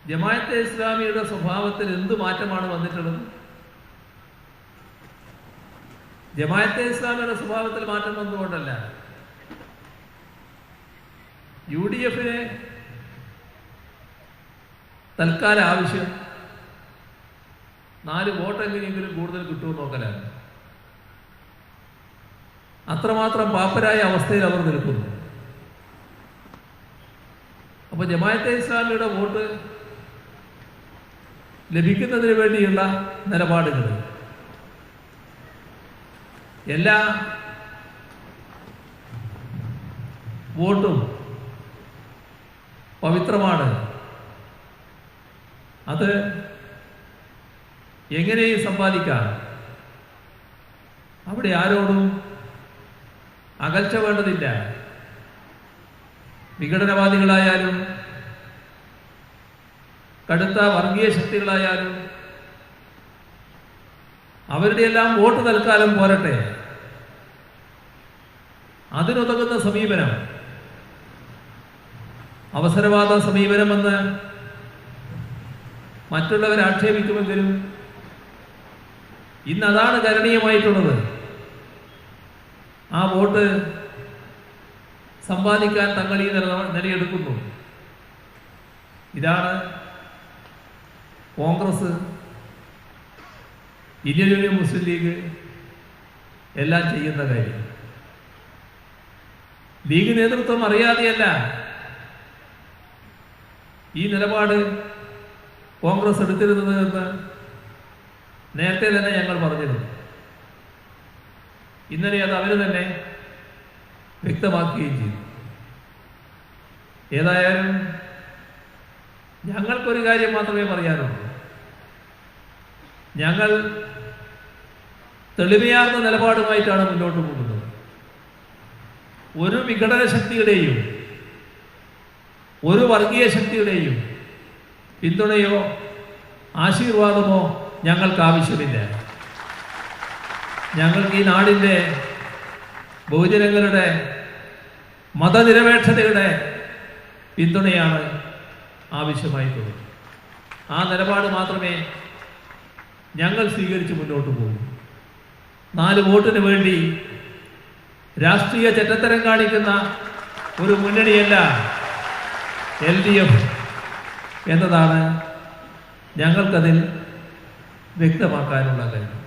ജമാഅത്തെ ഇസ്ലാമിയുടെ സ്വഭാവത്തിൽ എന്ത് മാറ്റമാണ് വന്നിട്ടുള്ളത്? ജമാഅത്തെ ഇസ്ലാമിയുടെ സ്വഭാവത്തിൽ മാറ്റം വന്നുകൊണ്ടല്ല, UDF-ന് തൽക്കാല ആവശ്യം 4 വോട്ടെങ്കിലും കൂടുതൽ കിട്ടുമെന്ന് നോക്കലാണ്. അത്രമാത്രം പാപ്പരായ അവസ്ഥയിൽ അവർ നിൽക്കുന്നു. അപ്പോൾ ജമാഅത്തെ ഇസ്ലാമിയുടെ വോട്ട് ലഭിക്കുന്നതിന് വേണ്ടിയുള്ള നിലപാടുകൾ എല്ലാ വോട്ടും പവിത്രമാണ്. അത് എങ്ങനെയും സമ്പാദിക്കാം. അവിടെ ആരോടും അകൽച്ച വേണ്ടതില്ല. വിഘടനവാദികളായാലും കടുത്ത വർഗീയ ശക്തികളായാലും അവരുടെ എല്ലാം വോട്ട് തൽക്കാലം പോരട്ടെ. അതിനുതകുന്ന സമീപനം, അവസരവാദ സമീപനമെന്ന് മറ്റുള്ളവർ ആക്ഷേപിക്കുമെങ്കിലും ഇന്നതാണ് കരണീയമായിട്ടുള്ളത്. ആ വോട്ട് സമ്പാദിക്കാൻ തങ്ങൾ ഈ നിലയെടുക്കുന്നു. ഇതാണ് കോൺഗ്രസ്, ഇന്ത്യൻ യൂണിയൻ മുസ്ലിം ലീഗ് എല്ലാം ചെയ്യുന്ന കാര്യം. ലീഗ് നേതൃത്വം അറിയാതെയല്ല ഈ നിലപാട് കോൺഗ്രസ് എടുത്തിരുന്നത് എന്ന് നേരത്തെ തന്നെ ഞങ്ങൾ പറഞ്ഞിരുന്നു. ഇന്നലെ അത് അവർ തന്നെ വ്യക്തമാക്കുകയും ചെയ്തു. ഏതായാലും ഞങ്ങൾക്കൊരു കാര്യം മാത്രമേ പറയാനുള്ളൂ. ഞങ്ങൾ തെളിമയാർന്ന നിലപാടുമായിട്ടാണ് മുന്നോട്ട് പോകുന്നത്. ഒരു വിഘടന ശക്തിയുടെയും ഒരു വർഗീയ ശക്തിയുടെയും പിന്തുണയോ ആശീർവാദമോ ഞങ്ങൾക്ക് ആവശ്യമില്ല. ഞങ്ങൾക്ക് ഈ നാടിൻ്റെ ബഹുജനങ്ങളുടെ മതനിരപേക്ഷതയുടെ പിന്തുണയാണ് ആവശ്യമായിട്ടുള്ളത്. ആ നിലപാട് മാത്രമേ ഞങ്ങൾ സ്വീകരിച്ച് മുന്നോട്ട് പോകും. 4 വോട്ടിന് വേണ്ടി രാഷ്ട്രീയ ചെറ്റത്തരം കാണിക്കുന്ന ഒരു മുന്നണിയല്ല LDF എന്നതാണ് ഞങ്ങൾക്കതിൽ വ്യക്തമാക്കാനുള്ള കാര്യം.